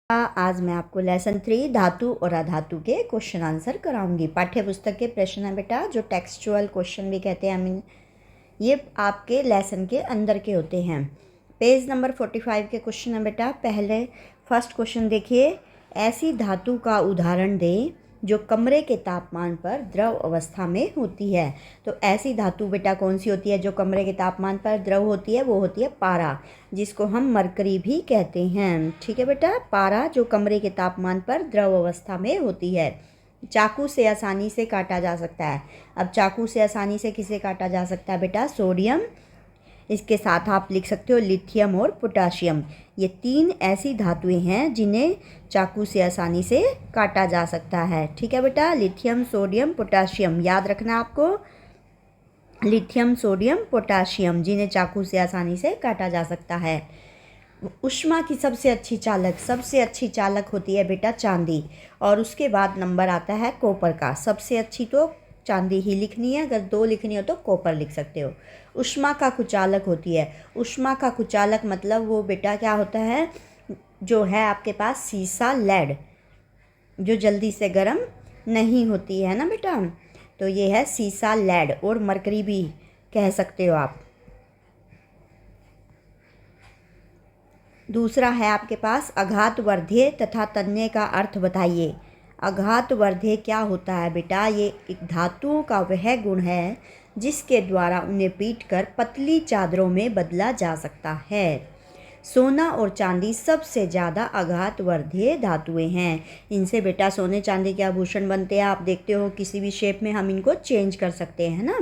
आज मैं आपको लेसन 3 धातु और अधातु के क्वेश्चन आंसर कराऊंगी। पाठ्य पुस्तक के प्रश्न है बेटा, जो टेक्सचुअल क्वेश्चन भी कहते हैं हम, ये आपके लेसन के अंदर के होते हैं। पेज नंबर 45 के क्वेश्चन है बेटा। पहले फर्स्ट क्वेश्चन देखिए, ऐसी धातु का उदाहरण दें जो कमरे के तापमान पर द्रव अवस्था में होती है। तो ऐसी धातु बेटा कौन सी होती है जो कमरे के तापमान पर द्रव होती है? वो होती है पारा, जिसको हम मरकरी भी कहते हैं। ठीक है बेटा, पारा जो कमरे के तापमान पर द्रव अवस्था में होती है। चाकू से आसानी से काटा जा सकता है। अब चाकू से आसानी से किसे काटा जा सकता है बेटा? सोडियम। इसके साथ आप लिख सकते हो लिथियम और पोटाशियम। ये 3 ऐसी धातुएं हैं जिन्हें चाकू से आसानी से काटा जा सकता है। ठीक है बेटा, लिथियम, सोडियम, पोटाशियम याद रखना आपको। लिथियम, सोडियम, पोटाशियम जिन्हें चाकू से आसानी से काटा जा सकता है। ऊष्मा की सबसे अच्छी चालक होती है बेटा चांदी, और उसके बाद नंबर आता है कॉपर का। सबसे अच्छी तो चांदी ही लिखनी है, अगर 2 लिखनी हो तो कॉपर लिख सकते हो। ऊष्मा का कुचालक होती है। ऊष्मा का कुचालक मतलब वो बेटा क्या होता है, जो है आपके पास सीसा, लेड, जो जल्दी से गर्म नहीं होती है ना बेटा। तो ये है सीसा, लेड, और मरकरी भी कह सकते हो आप। दूसरा है आपके पास आघातवर्धेय तथा तन्य का अर्थ बताइए। आघातवर्धेय क्या होता है बेटा? ये एक धातुओं का वह गुण है जिसके द्वारा उन्हें पीटकर पतली चादरों में बदला जा सकता है। सोना और चांदी सबसे ज़्यादा आघातवर्धेय धातुएं हैं। इनसे बेटा सोने चांदी के आभूषण बनते हैं। आप देखते हो किसी भी शेप में हम इनको चेंज कर सकते हैं ना।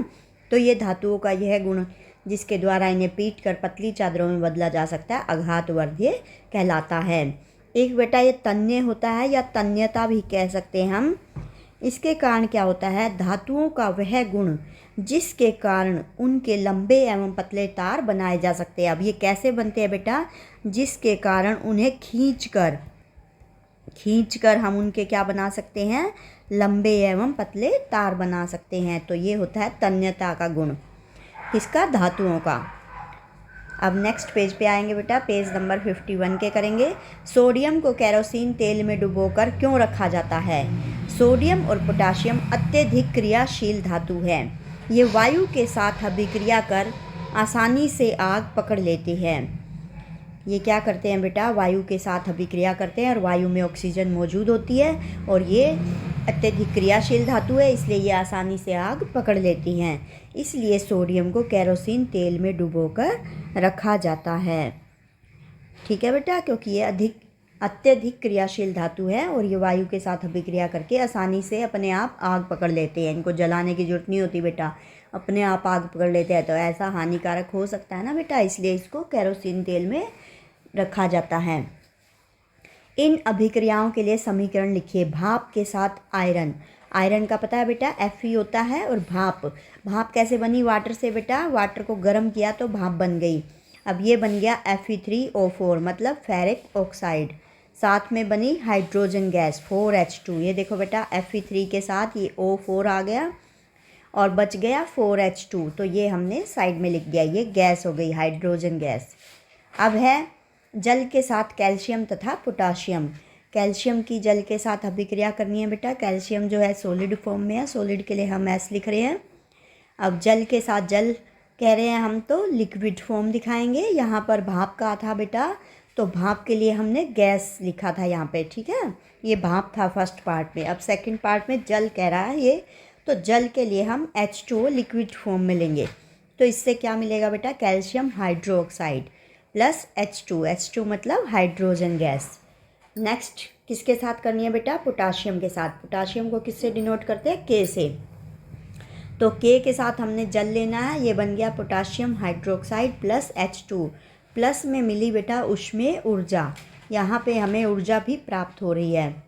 तो ये धातुओं का यह गुण जिसके द्वारा इन्हें पीट कर पतली चादरों में बदला जा सकता है, आघातवर्धेय कहलाता है। एक बेटा ये तन्य होता है, या तन्यता भी कह सकते हैं हम। इसके कारण क्या होता है? धातुओं का वह गुण जिसके कारण उनके लंबे एवं पतले तार बनाए जा सकते हैं। अब ये कैसे बनते हैं बेटा? जिसके कारण उन्हें खींचकर हम उनके क्या बना सकते हैं? लंबे एवं पतले तार बना सकते हैं। तो ये होता है तन्यता का गुण, किसका? धातुओं का। अब नेक्स्ट पेज पे आएंगे बेटा, पेज नंबर 51 के करेंगे। सोडियम को केरोसिन तेल में डुबोकर क्यों रखा जाता है? सोडियम और पोटाशियम अत्यधिक क्रियाशील धातु है। ये वायु के साथ अभिक्रिया कर आसानी से आग पकड़ लेते हैं। ये क्या करते हैं बेटा? वायु के साथ अभिक्रिया करते हैं, और वायु में ऑक्सीजन मौजूद होती है, और ये अत्यधिक क्रियाशील धातु है, इसलिए ये आसानी से आग पकड़ लेती हैं। इसलिए सोडियम को केरोसिन तेल में डुबोकर रखा जाता है। ठीक है बेटा, क्योंकि ये अत्यधिक क्रियाशील धातु है, और ये वायु के साथ अभिक्रिया करके आसानी से अपने आप आग पकड़ लेते हैं। इनको जलाने की जरूरत नहीं होती बेटा, अपने आप आग पकड़ लेते हैं। तो ऐसा हानिकारक हो सकता है ना बेटा, इसलिए इसको केरोसिन तेल में रखा जाता है। इन अभिक्रियाओं के लिए समीकरण लिखिए। भाप के साथ आयरन का पता है बेटा Fe होता है, और भाप कैसे बनी? वाटर से बेटा। वाटर को गर्म किया तो भाप बन गई। अब ये बन गया Fe3O4, मतलब फेरिक ऑक्साइड। साथ में बनी हाइड्रोजन गैस 4H2। ये देखो बेटा, Fe3 के साथ ये O4 आ गया और बच गया 4H2, तो ये हमने साइड में लिख दिया, ये गैस हो गई, हाइड्रोजन गैस। अब है जल के साथ कैल्शियम तथा पोटाशियम। कैल्शियम की जल के साथ अभिक्रिया करनी है बेटा। कैल्शियम जो है सॉलिड फॉर्म में है, सॉलिड के लिए हम S लिख रहे हैं। अब जल के साथ जल कह रहे हैं हम, तो लिक्विड फॉर्म दिखाएंगे। यहाँ पर भाप का था बेटा, तो भाप के लिए हमने गैस लिखा था यहाँ पे। ठीक है, ये भाप था फर्स्ट पार्ट में। अब सेकंड पार्ट में जल कह रहा है ये, तो जल के लिए हम H2O लिक्विड फॉर्म में लेंगे। तो इससे क्या मिलेगा बेटा? कैल्शियम हाइड्रोक्साइड प्लस H2 मतलब हाइड्रोजन गैस। नेक्स्ट किसके साथ करनी है बेटा? पोटाशियम के साथ। पोटाशियम को किससे डिनोट करते हैं? K से। तो K के साथ हमने जल लेना है, ये बन गया potassium hydroxide plus H2। Plus में मिली बेटा ऊष्मीय ऊर्जा, यहाँ पे हमें ऊर्जा भी प्राप्त हो रही है।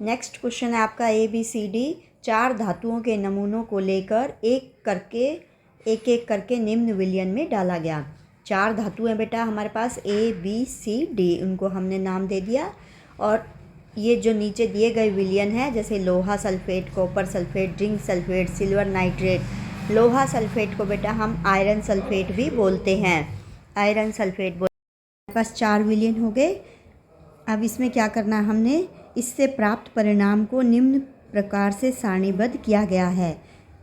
नेक्स्ट क्वेश्चन है आपका ABCD। 4 धातुओं के नमूनों को लेकर एक एक करके निम्न विलयन में डाला गया। 4 धातु हैं बेटा हमारे पास, ABCD, उनको हमने नाम दे दिया। और ये जो नीचे दिए गए विलयन है, जैसे लोहा sulphate, copper sulphate, zinc sulphate, silver nitrate. लोहा सल्फेट को बेटा हम आयरन सल्फेट भी बोलते हैं, आयरन सल्फेट बोलते हैं। हमारे पास 4 विलयन हो गए। अब इसमें क्या करना है, हमने इससे प्राप्त परिणाम को निम्न प्रकार से सारणीबद्ध किया गया है।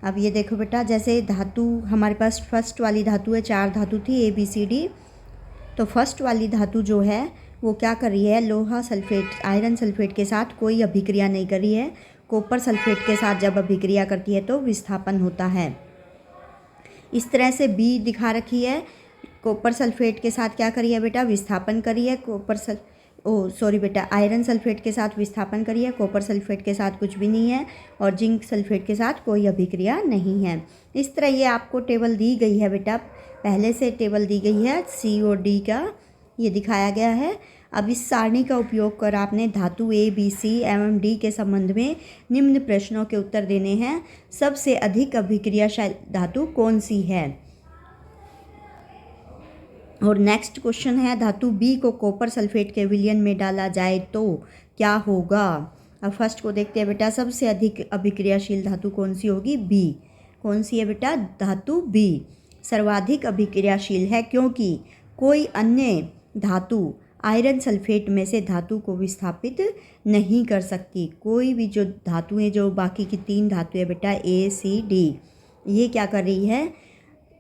अब ये देखो बेटा, जैसे धातु हमारे पास फर्स्ट वाली धातु है, 4 धातु थी ABCD। तो फर्स्ट वाली धातु जो है वो क्या कर रही है, लोहा सल्फेट आयरन सल्फेट के साथ कोई अभिक्रिया नहीं कर रही है। कॉपर सल्फेट के साथ जब अभिक्रिया करती है तो विस्थापन होता है। इस तरह से B दिखा रखी है, कॉपर सल्फेट के साथ क्या करी है बेटा, विस्थापन करी है। बेटा, आयरन सल्फेट के साथ विस्थापन करी है, कॉपर सल्फेट के साथ कुछ भी नहीं है, और जिंक सल्फेट के साथ कोई अभिक्रिया नहीं है। इस तरह ये आपको टेबल दी गई है बेटा, पहले से टेबल दी गई है C और D का, ये दिखाया गया है। अब इस सारणी का उपयोग कर आपने धातु A, B, C एवं D के संबंध में निम्न प्रश्नों के उत्तर देने हैं। सबसे अधिक अभिक्रियाशील धातु कौन सी है। और नेक्स्ट क्वेश्चन है, धातु B को कॉपर सल्फेट के विलयन में डाला जाए तो क्या होगा। अब फर्स्ट को देखते हैं बेटा, सबसे अधिक अभिक्रियाशील धातु कौन सी होगी, B। कौन सी है बेटा, धातु B सर्वाधिक अभिक्रियाशील है, क्योंकि कोई अन्य धातु आयरन सल्फेट में से धातु को विस्थापित नहीं कर सकती। कोई भी जो धातुएं, जो बाकी की 3 धातुएं बेटा A, C, D, ये क्या कर रही है,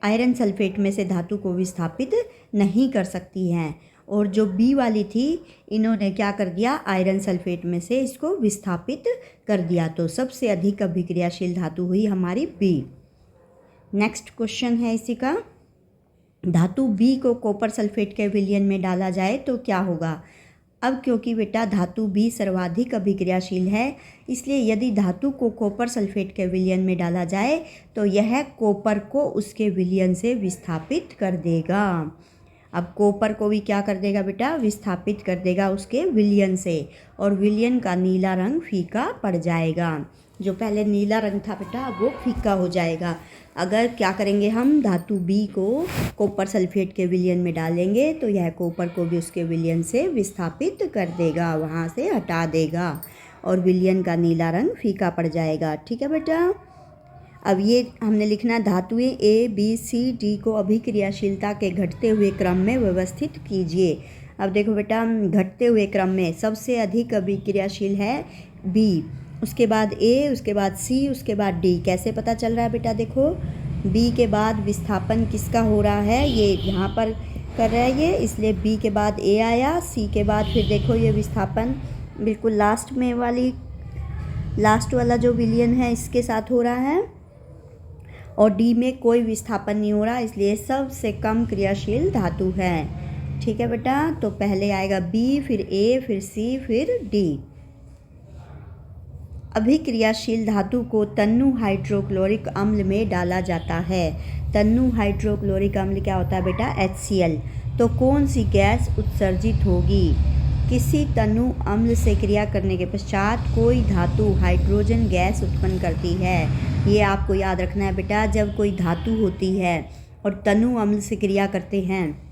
आयरन सल्फेट में से धातु को विस्थापित नहीं कर सकती हैं। और जो B वाली थी, इन्होंने क्या कर दिया, आयरन सल्फेट में से इसको विस्थापित कर दिया। तो सबसे अधिक अभिक्रियाशील धातु हुई हमारी B। नेक्स्ट क्वेश्चन है इसी का, धातु B को कॉपर सल्फेट के विलयन में डाला जाए तो क्या होगा। अब क्योंकि बेटा धातु B सर्वाधिक अभिक्रियाशील है, इसलिए यदि धातु को कॉपर सल्फेट के विलयन में डाला जाए तो यह कॉपर को उसके विलयन से विस्थापित कर देगा। अब कॉपर को भी क्या कर देगा बेटा, विस्थापित कर देगा उसके विलयन से, और विलयन का नीला रंग फीका पड़ जाएगा। जो पहले नीला रंग था बेटा वो फीका हो जाएगा। अगर क्या करेंगे, हम धातु B को कॉपर सल्फेट के विलयन में डालेंगे तो यह कॉपर को भी उसके विलयन से विस्थापित कर देगा, वहाँ से हटा देगा, और विलयन का नीला रंग फीका पड़ जाएगा। ठीक है बेटा। अब ये हमने लिखना, धातुएं A, B, C, D को अभिक्रियाशीलता के घटते हुए क्रम में व्यवस्थित कीजिए। अब देखो बेटा, घटते हुए क्रम में सबसे अधिक अभिक्रियाशील है B, उसके बाद A, उसके बाद C, उसके बाद D। कैसे पता चल रहा है बेटा, देखो B के बाद विस्थापन किसका हो रहा है, ये यहाँ पर कर रहा है ये, इसलिए B के बाद A आया, C के बाद फिर देखो ये विस्थापन बिल्कुल लास्ट वाला जो विलयन है इसके साथ हो रहा है, और D में कोई विस्थापन नहीं हो रहा, इसलिए सबसे कम क्रियाशील धातु है। ठीक है बेटा, तो पहले आएगा B, फिर A, फिर C, फिर D। अभिक्रियाशील धातु को तन्नु हाइड्रोक्लोरिक अम्ल में डाला जाता है। तन्नु हाइड्रोक्लोरिक अम्ल क्या होता है बेटा, HCl। तो कौन सी गैस उत्सर्जित होगी। किसी तन्नु अम्ल से क्रिया करने के पश्चात कोई धातु हाइड्रोजन गैस उत्पन्न करती है। ये आपको याद रखना है बेटा, जब कोई धातु होती है और तन्नु अम्ल से क्रिया करते हैं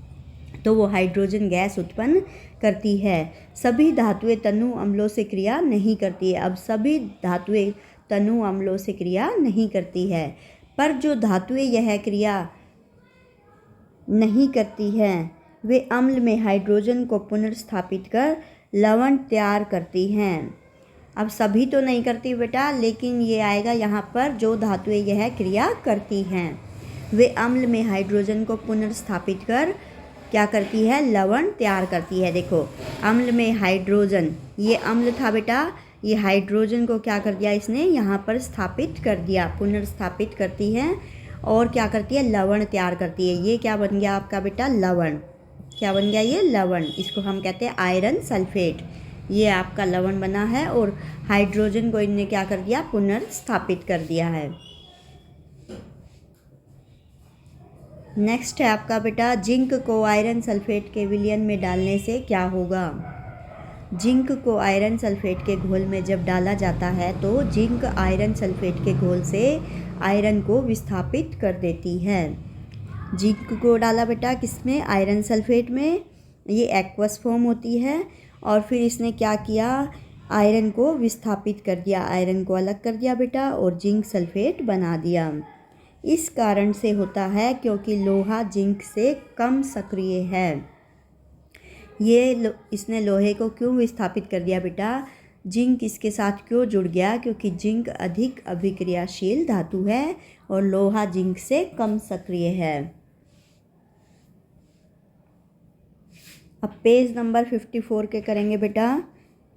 तो वो हाइड्रोजन गैस उत्पन्न करती है। सभी धातुएं तन्नु अम्लों से क्रिया नहीं करती है। अब सभी धातुएं तन्नु अम्लों से क्रिया नहीं करती है, पर जो धातुएं यह क्रिया नहीं करती हैं वे अम्ल में हाइड्रोजन को पुनर्स्थापित कर लवण तैयार करती हैं। अब सभी तो नहीं करती बेटा, लेकिन ये आएगा यहाँ पर, जो धातुएं यह क्रिया करती हैं वे अम्ल में हाइड्रोजन को पुनर्स्थापित कर क्या करती है, लवण तैयार करती है। देखो अम्ल में हाइड्रोजन, ये अम्ल था बेटा, ये हाइड्रोजन को क्या कर दिया इसने, यहाँ पर स्थापित कर दिया, पुनर्स्थापित करती है, और क्या करती है, लवण तैयार करती है। ये क्या बन गया आपका बेटा, लवण। क्या बन गया ये, लवण। इसको हम कहते हैं आयरन सल्फेट। ये आपका लवण बना है, और हाइड्रोजन को इनने क्या कर दिया, पुनर्स्थापित कर दिया है। नेक्स्ट है आपका बेटा, जिंक को आयरन सल्फेट के विलयन में डालने से क्या होगा। जिंक को आयरन सल्फेट के घोल में जब डाला जाता है तो जिंक आयरन सल्फेट के घोल से आयरन को विस्थापित कर देती है। जिंक को डाला बेटा किसमें, आयरन सल्फेट में, ये एक्वस फॉर्म होती है, और फिर इसने क्या किया, आयरन को विस्थापित कर दिया, आयरन को अलग कर दिया बेटा, और जिंक सल्फेट बना दिया। इस कारण से होता है क्योंकि लोहा जिंक से कम सक्रिय है। इसने लोहे को क्यों विस्थापित कर दिया बेटा? जिंक इसके साथ क्यों जुड़ गया? क्योंकि जिंक अधिक अभिक्रियाशील धातु है और लोहा जिंक से कम सक्रिय है। अब पेज नंबर 54 के करेंगे बेटा।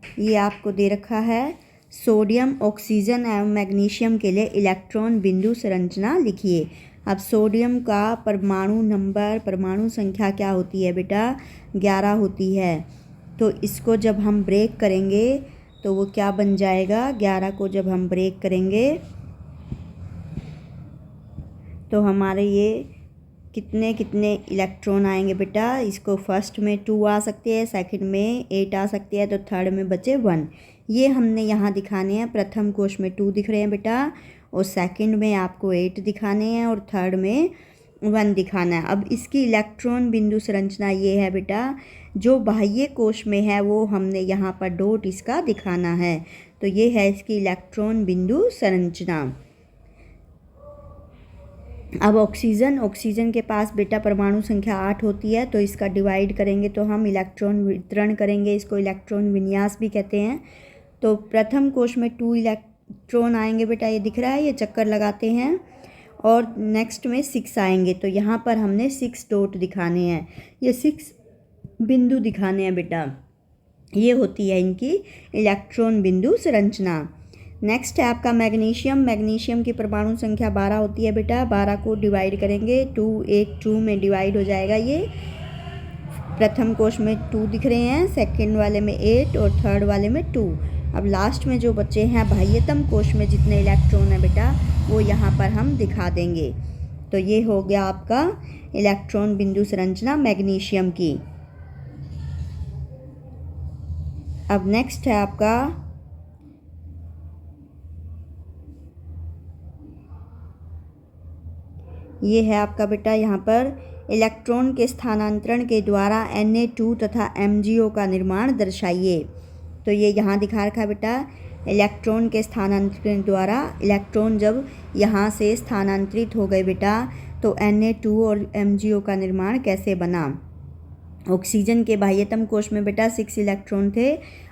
ये आपको दे रखा है, सोडियम, ऑक्सीजन एवं मैग्नीशियम के लिए इलेक्ट्रॉन बिंदु संरचना लिखिए। अब सोडियम का परमाणु नंबर, परमाणु संख्या क्या होती है बेटा? 11 होती है। तो इसको जब हम ब्रेक करेंगे तो वो क्या बन जाएगा? 11 को जब हम ब्रेक करेंगे तो हमारे ये कितने कितने इलेक्ट्रॉन आएंगे बेटा? इसको फर्स्ट में 2 आ सकते हैं, सेकंड में 8 आ सकती है, तो थर्ड में बचे 1। ये हमने यहाँ दिखाने हैं। प्रथम कोश में 2 दिख रहे हैं बेटा, और सेकंड में आपको 8 दिखाने हैं, और थर्ड में 1 दिखाना है। अब इसकी इलेक्ट्रॉन बिंदु संरचना ये है बेटा, जो बाह्य कोश में है वो हमने यहाँ पर डॉट इसका दिखाना है। तो ये है इसकी इलेक्ट्रॉन बिंदु संरचना। अब ऑक्सीजन के पास बेटा परमाणु संख्या 8 होती है, तो इसका डिवाइड करेंगे तो हम इलेक्ट्रॉन वितरण करेंगे, इसको इलेक्ट्रॉन विन्यास भी कहते हैं। तो प्रथम कोश में 2 इलेक्ट्रॉन आएंगे बेटा, ये दिख रहा है, ये चक्कर लगाते हैं, और नेक्स्ट में 6 आएंगे। तो यहाँ पर हमने 6 डॉट दिखाने हैं, ये 6 बिंदु दिखाने हैं बेटा। ये होती है इनकी इलेक्ट्रॉन बिंदु संरचना। नेक्स्ट है आपका मैग्नीशियम की परमाणु संख्या 12 होती है बेटा। 12 को डिवाइड करेंगे, 2 1 2 में डिवाइड हो जाएगा। ये प्रथम कोश में 2 दिख रहे हैं, सेकंड वाले में 8 और थर्ड वाले में 2। अब लास्ट में जो बच्चे हैं बाह्यतम कोश में जितने इलेक्ट्रॉन हैं बेटा, वो यहाँ पर हम दिखा देंगे। तो ये हो गया आपका इलेक्ट्रॉन बिंदु संरचना मैग्नीशियम की। अब नेक्स्ट है आपका ये है आपका बेटा यहाँ पर इलेक्ट्रॉन के स्थानांतरण के द्वारा Na2 तथा MgO का निर्माण दर्शाइए। तो ये यहाँ दिखा रखा है बेटा, इलेक्ट्रॉन के स्थानांतरण द्वारा इलेक्ट्रॉन जब यहाँ से स्थानांतरित हो गए बेटा, तो Na2 और MgO का निर्माण कैसे बना। ऑक्सीजन के बाह्यतम कोश में बेटा 6 इलेक्ट्रॉन थे,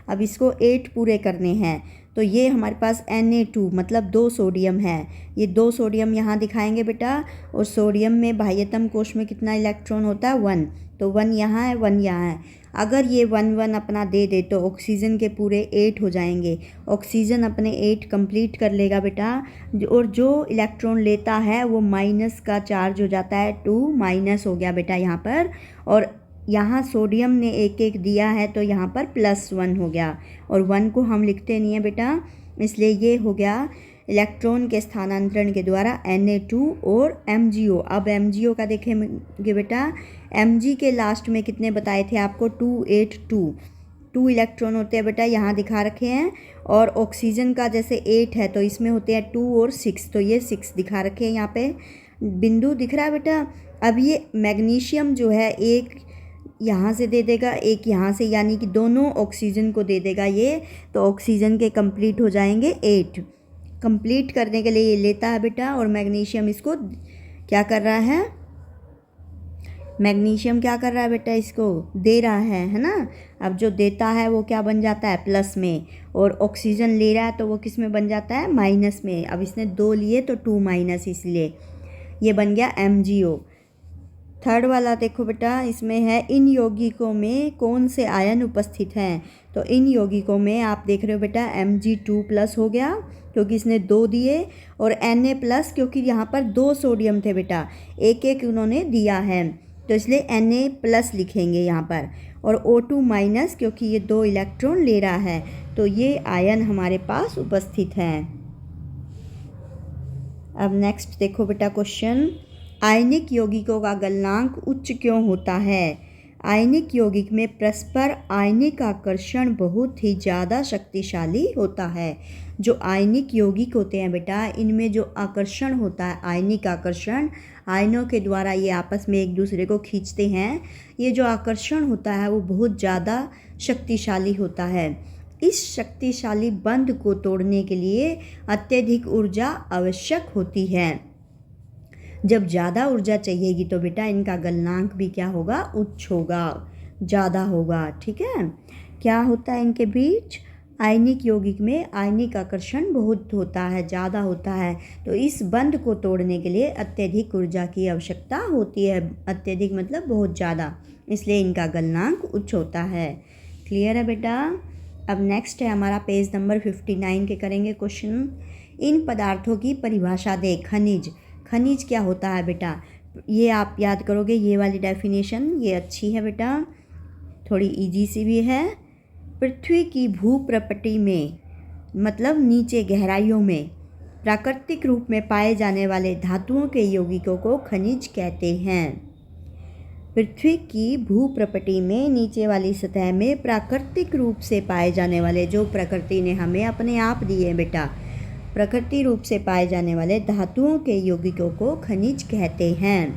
अब इसको 8 पूरे करने हैं। तो ये हमारे पास Na2 मतलब 2 सोडियम है, ये 2 सोडियम यहाँ दिखाएंगे बेटा, और सोडियम में बाह्यतम कोश में कितना इलेक्ट्रॉन होता है? 1। तो 1 यहाँ है, 1 यहाँ है। अगर ये 1 1 अपना दे दे तो ऑक्सीजन के पूरे 8 हो जाएंगे। ऑक्सीजन अपने 8 कंप्लीट कर लेगा बेटा, और जो इलेक्ट्रॉन लेता है वो माइनस का चार्ज हो जाता है, 2 माइनस हो गया बेटा यहाँ पर। और यहाँ सोडियम ने 1 1 दिया है, तो यहाँ पर +1 हो गया, और 1 को हम लिखते नहीं हैं बेटा, इसलिए ये हो गया इलेक्ट्रॉन के स्थानांतरण के द्वारा Na2 और MgO। अब MgO का देखेंगे बेटा, Mg के लास्ट में कितने बताए थे आपको? 2 8 2 इलेक्ट्रॉन होते हैं बेटा, यहाँ दिखा रखे हैं। और ऑक्सीजन का जैसे 8 है तो इसमें होते हैं 2 और 6, तो ये 6 दिखा रखे हैं, यहाँ पे बिंदु दिख रहा है बेटा। अब ये मैग्नीशियम जो है एक यहाँ से दे देगा, एक यहाँ से, यानी कि दोनों ऑक्सीजन को दे देगा ये, तो ऑक्सीजन के कंप्लीट हो जाएंगे 8। कंप्लीट करने के लिए ये लेता है बेटा, और मैग्नीशियम इसको क्या कर रहा है? मैग्नीशियम क्या कर रहा है बेटा? इसको दे रहा है ना। अब जो देता है वो क्या बन जाता है? प्लस में, और ऑक्सीजन ले रहा है तो वो किस में बन जाता है? माइनस में। अब इसने 2 लिए तो 2 माइनस, इसलिए ये बन गया MgO। थर्ड वाला देखो बेटा, इसमें है इन यौगिकों में कौन से आयन उपस्थित हैं। तो इन यौगिकों में आप देख रहे हो बेटा Mg2+ हो गया क्योंकि इसने 2 दिए, और Na+ क्योंकि यहाँ पर 2 सोडियम थे बेटा, एक एक उन्होंने दिया है, तो इसलिए Na+ लिखेंगे यहाँ पर। और O2- क्योंकि ये 2 इलेक्ट्रॉन ले रहा है, तो ये आयन हमारे पास उपस्थित हैं। अब नेक्स्ट देखो बेटा क्वेश्चन, आयनिक यौगिकों का गलनांक उच्च क्यों होता है। आयनिक यौगिक में परस्पर आयनिक आकर्षण बहुत ही ज़्यादा शक्तिशाली होता है। जो आयनिक यौगिक होते हैं बेटा, इनमें जो आकर्षण होता है, आयनिक आकर्षण, आयनों के द्वारा ये आपस में एक दूसरे को खींचते हैं, ये जो आकर्षण होता है वो बहुत ज़्यादा शक्तिशाली होता है। इस शक्तिशाली बंध को तोड़ने के लिए अत्यधिक ऊर्जा आवश्यक होती है। जब ज़्यादा ऊर्जा चाहिएगी तो बेटा इनका गलनांक भी क्या होगा? उच्च होगा। ज़्यादा होगा। ठीक है, क्या होता है इनके बीच? आयनिक यौगिक में आयनिक आकर्षण बहुत होता है, ज़्यादा होता है। तो इस बंध को तोड़ने के लिए अत्यधिक ऊर्जा की आवश्यकता होती है। अत्यधिक मतलब बहुत ज़्यादा, इसलिए इनका गलनांक उच्च होता है। क्लियर है बेटा? अब नेक्स्ट है हमारा पेज नंबर 59 के करेंगे क्वेश्चन। इन पदार्थों की परिभाषा दे। खनिज, खनिज क्या होता है बेटा? ये आप याद करोगे, ये वाली डेफिनेशन ये अच्छी है बेटा, थोड़ी इजी सी भी है। पृथ्वी की भूप्रपटि में मतलब नीचे गहराइयों में प्राकृतिक रूप में पाए जाने वाले धातुओं के यौगिकों को खनिज कहते हैं। पृथ्वी की भूप्रपटि में नीचे वाली सतह में प्राकृतिक रूप से पाए जाने वाले, जो प्रकृति ने हमें अपने आप दिए बेटा, प्रकृति रूप से पाए जाने वाले धातुओं के यौगिकों को खनिज कहते हैं।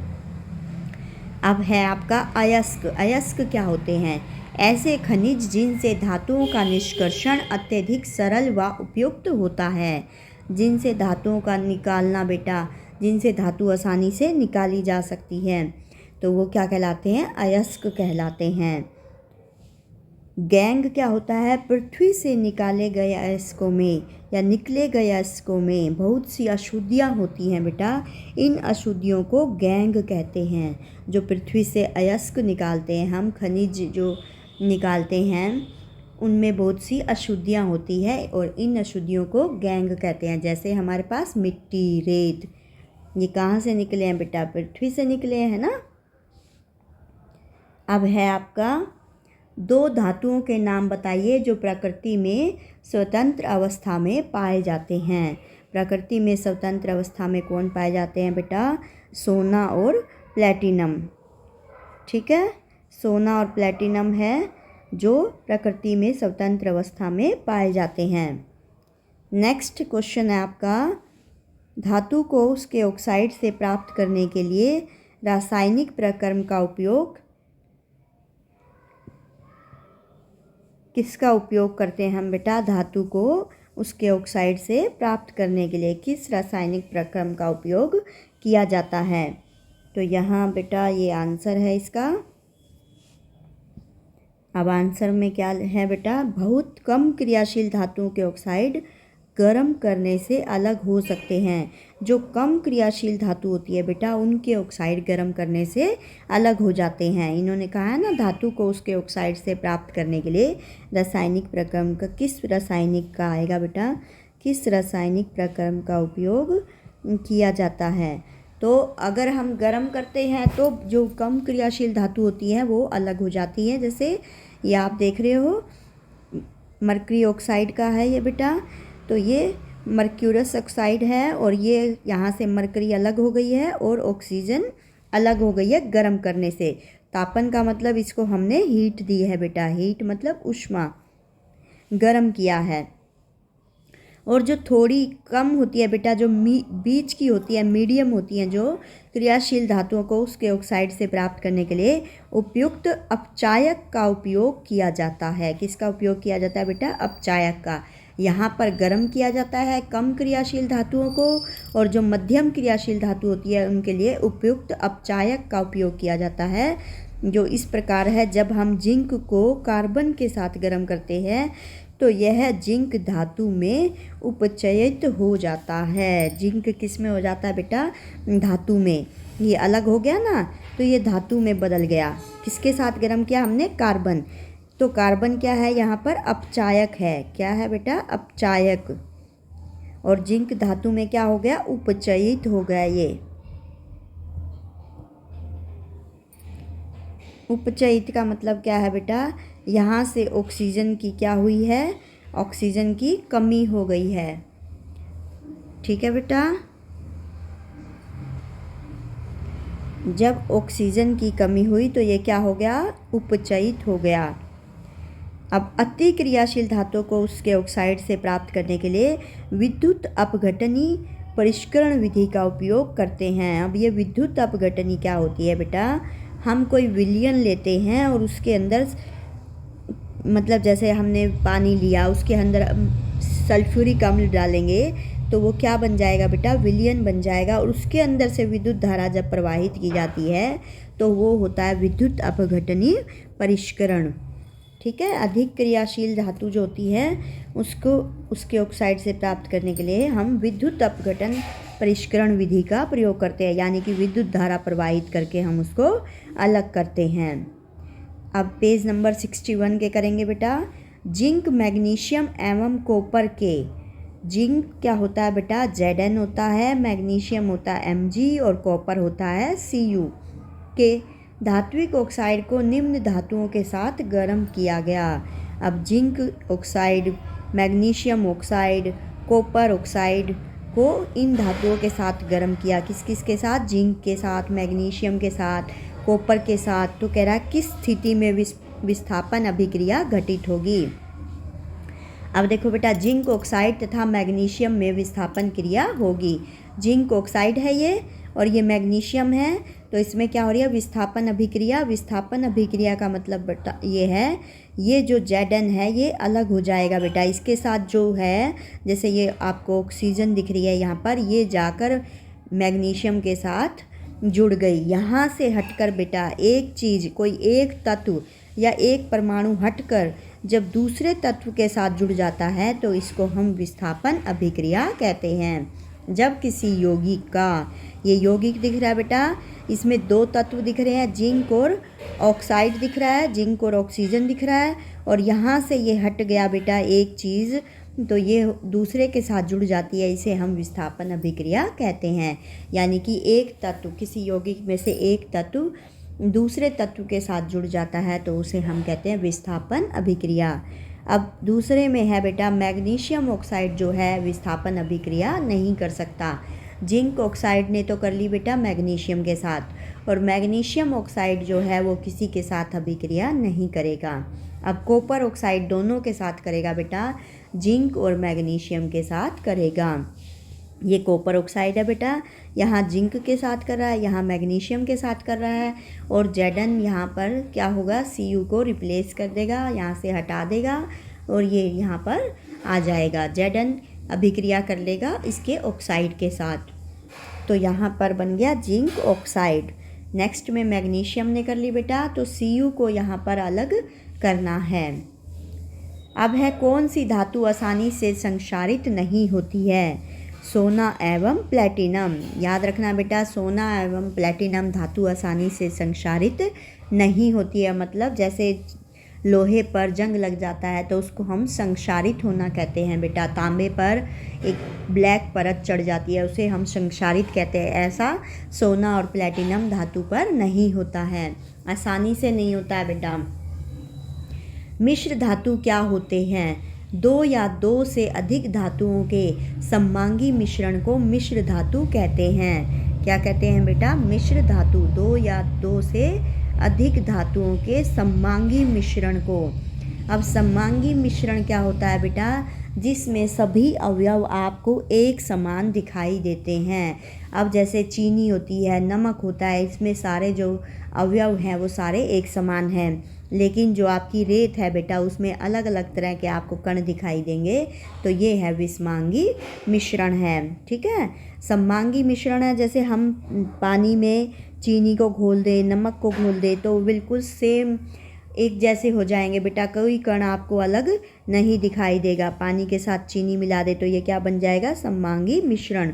अब है आपका अयस्क। अयस्क क्या होते हैं? ऐसे खनिज जिनसे धातुओं का निष्कर्षण अत्यधिक सरल व उपयुक्त होता है। जिनसे धातुओं का निकालना बेटा, जिनसे धातु आसानी से निकाली जा सकती है, तो वो क्या कहलाते हैं? अयस्क कहलाते हैं। गैंग क्या होता है? पृथ्वी से निकाले गए अयस्कों में या निकले गए अयस्कों में बहुत सी अशुद्धियाँ होती हैं बेटा। इन अशुद्धियों को गैंग कहते हैं। जो पृथ्वी से अयस्क निकालते हैं हम, खनिज जो निकालते हैं, उनमें बहुत सी अशुद्धियाँ होती है और इन अशुद्धियों को गैंग कहते हैं। जैसे हमारे पास मिट्टी, रेत, ये कहाँ से निकले हैं बेटा? पृथ्वी से निकले हैं ना। अब है आपका दो धातुओं के नाम बताइए जो प्रकृति में स्वतंत्र अवस्था में पाए जाते हैं। प्रकृति में स्वतंत्र अवस्था में कौन पाए जाते हैं बेटा? सोना और प्लैटिनम। ठीक है, सोना और प्लैटिनम है जो प्रकृति में स्वतंत्र अवस्था में पाए जाते हैं। नेक्स्ट क्वेश्चन है आपका, धातु को उसके ऑक्साइड से प्राप्त करने के लिए रासायनिक प्रक्रम का उपयोग, किसका उपयोग करते हैं हम बेटा? धातु को उसके ऑक्साइड से प्राप्त करने के लिए किस रासायनिक प्रक्रम का उपयोग किया जाता है? तो यहाँ बेटा ये आंसर है इसका। अब आंसर में क्या है बेटा? बहुत कम क्रियाशील धातुओं के ऑक्साइड गर्म करने से अलग हो सकते हैं। जो कम क्रियाशील धातु होती है बेटा, उनके ऑक्साइड गर्म करने से अलग हो जाते हैं। इन्होंने कहा है ना, धातु को उसके ऑक्साइड से प्राप्त करने के लिए रासायनिक प्रक्रम का, किस रासायनिक का आएगा बेटा? किस रासायनिक प्रक्रम का उपयोग किया जाता है? तो अगर हम गर्म करते हैं तो जो कम क्रियाशील धातु होती है वो अलग हो जाती है। जैसे ये आप देख रहे हो, मरकरी ऑक्साइड का है ये बेटा, तो ये मर्क्यूरस ऑक्साइड है और ये यहाँ से मरकरी अलग हो गई है और ऑक्सीजन अलग हो गई है गर्म करने से। तापन का मतलब इसको हमने हीट दी है बेटा, हीट मतलब ऊष्मा, गर्म किया है। और जो थोड़ी कम होती है बेटा, जो बीच की होती है, मीडियम होती हैं जो क्रियाशील धातुओं को उसके ऑक्साइड से प्राप्त करने के लिए उपयुक्त अपचायक का उपयोग किया जाता है। किसका उपयोग किया जाता है बेटा? अपचायक का। यहाँ पर गर्म किया जाता है कम क्रियाशील धातुओं को, और जो मध्यम क्रियाशील धातु होती है उनके लिए उपयुक्त अपचायक का उपयोग किया जाता है, जो इस प्रकार है। जब हम जिंक को कार्बन के साथ गर्म करते हैं तो यह जिंक धातु में उपचयित हो जाता है। जिंक किस में हो जाता है बेटा? धातु में। ये अलग हो गया ना, तो ये धातु में बदल गया। किसके साथ गर्म किया हमने? कार्बन। तो कार्बन क्या है यहाँ पर? अपचायक है। क्या है बेटा? अपचायक। और जिंक धातु में क्या हो गया? उपचयित हो गया। ये उपचयित का मतलब क्या है बेटा? यहाँ से ऑक्सीजन की क्या हुई है? ऑक्सीजन की कमी हो गई है। ठीक है बेटा, जब ऑक्सीजन की कमी हुई तो ये क्या हो गया? उपचयित हो गया। अब अति क्रियाशील धातु को उसके ऑक्साइड से प्राप्त करने के लिए विद्युत अपघटनी परिष्करण विधि का उपयोग करते हैं। अब ये विद्युत अपघटनी क्या होती है बेटा? हम कोई विलयन लेते हैं और उसके अंदर, मतलब जैसे हमने पानी लिया, उसके अंदर सल्फ्यूरिक अम्ल डालेंगे तो वो क्या बन जाएगा बेटा, विलयन बन जाएगा। और उसके अंदर से विद्युत धारा जब प्रवाहित की जाती है तो वो होता है विद्युत अपघटनीय परिष्करण। ठीक है, अधिक क्रियाशील धातु जो होती है उसको उसके ऑक्साइड से प्राप्त करने के लिए हम विद्युत अपघटन परिष्करण विधि का प्रयोग करते हैं, यानी कि विद्युत धारा प्रवाहित करके हम उसको अलग करते हैं। अब पेज नंबर 61 के करेंगे बेटा। जिंक, मैग्नीशियम एवं कॉपर के, जिंक क्या होता है बेटा, Zn होता है, मैग्नीशियम होता है Mg और कॉपर होता है Cu के धात्विक ऑक्साइड को निम्न धातुओं के साथ गर्म किया गया। अब zinc oxide, magnesium oxide, copper oxide को इन धातुओं के साथ गर्म किया। किस किस के साथ, जिंक के साथ, मैग्नीशियम के साथ, कॉपर के साथ। तो कह रहा है किस स्थिति में विस्थापन अभिक्रिया घटित होगी। अब देखो बेटा, जिंक ऑक्साइड तथा मैग्नीशियम में विस्थापन क्रिया होगी। जिंक ऑक्साइड है ये और ये मैग्नीशियम है, तो इसमें क्या हो रही है, विस्थापन अभिक्रिया। विस्थापन अभिक्रिया का मतलब बेटा ये है, ये जो Zn है ये अलग हो जाएगा बेटा। इसके साथ जो है, जैसे ये आपको ऑक्सीजन दिख रही है यहाँ पर, ये जाकर मैग्नीशियम के साथ जुड़ गई। यहाँ से हटकर बेटा एक चीज़, कोई एक तत्व या एक परमाणु हटकर जब दूसरे तत्व के साथ जुड़ जाता है तो इसको हम विस्थापन अभिक्रिया कहते हैं। जब किसी यौगिक का, ये यौगिक दिख रहा है बेटा, इसमें दो तत्व दिख रहे हैं, जिंक और ऑक्साइड दिख रहा है, जिंक और ऑक्सीजन दिख रहा है, और यहाँ से ये हट गया बेटा एक चीज़, तो ये दूसरे के साथ जुड़ जाती है, इसे हम विस्थापन अभिक्रिया कहते हैं। यानी कि एक तत्व, किसी यौगिक में से एक तत्व दूसरे तत्व के साथ जुड़ जाता है तो उसे हम कहते हैं विस्थापन अभिक्रिया। अब दूसरे में है बेटा, मैग्नीशियम ऑक्साइड जो है विस्थापन अभिक्रिया नहीं कर सकता। जिंक ऑक्साइड ने तो कर ली बेटा मैग्नीशियम के साथ, और मैग्नीशियम ऑक्साइड जो है वो किसी के साथ अभिक्रिया नहीं करेगा। अब कॉपर ऑक्साइड दोनों के साथ करेगा बेटा, जिंक और मैग्नीशियम के साथ करेगा। ये कॉपर ऑक्साइड है बेटा, यहाँ जिंक के साथ कर रहा है, यहाँ मैग्नीशियम के साथ कर रहा है, और Zn यहाँ पर क्या होगा, Cu को रिप्लेस कर देगा, यहाँ से हटा देगा और ये यहाँ पर आ जाएगा। Zn अभिक्रिया कर लेगा इसके ऑक्साइड के साथ, तो यहाँ पर बन गया जिंक ऑक्साइड। नेक्स्ट में मैग्नीशियम ने कर ली बेटा, तो Cu को यहाँ पर अलग करना है। अब है कौन सी धातु आसानी से संक्षारित नहीं होती है, सोना एवं प्लैटिनम। याद रखना बेटा, सोना एवं प्लैटिनम धातु आसानी से संक्षारित नहीं होती है। मतलब जैसे लोहे पर जंग लग जाता है तो उसको हम संक्षारित होना कहते हैं बेटा। तांबे पर एक ब्लैक परत चढ़ जाती है, उसे हम संक्षारित कहते हैं। ऐसा सोना और प्लैटिनम धातु पर नहीं होता है, आसानी से नहीं होता है बेटा। मिश्र धातु क्या होते हैं, दो या दो से अधिक धातुओं के सममांगी मिश्रण को मिश्र धातु कहते हैं। क्या कहते हैं बेटा, मिश्र धातु, दो या दो से अधिक धातुओं के सममांगी मिश्रण को। अब सममांगी मिश्रण क्या होता है बेटा, जिसमें सभी अवयव आपको एक समान दिखाई देते हैं। अब जैसे चीनी होती है, नमक होता है, इसमें सारे जो अवयव हैं वो सारे एक समान हैं। लेकिन जो आपकी रेत है बेटा उसमें अलग अलग तरह के आपको कण दिखाई देंगे, तो ये है विषमांगी मिश्रण है। ठीक है, सममांगी मिश्रण है, जैसे हम पानी में चीनी को घोल दें, नमक को घोल दें, तो बिल्कुल सेम एक जैसे हो जाएंगे बेटा, कोई कण आपको अलग नहीं दिखाई देगा। पानी के साथ चीनी मिला दे तो ये क्या बन जाएगा, सममांगी मिश्रण।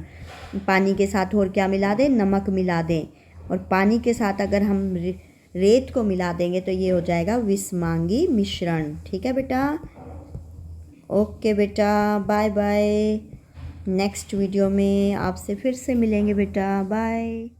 पानी के साथ और क्या मिला दें, नमक मिला दें, और पानी के साथ अगर हम रेत को मिला देंगे तो ये हो जाएगा विषमांगी मिश्रण। ठीक है बेटा, ओके बेटा, बाय बाय। नेक्स्ट वीडियो में आपसे फिर से मिलेंगे बेटा, बाय।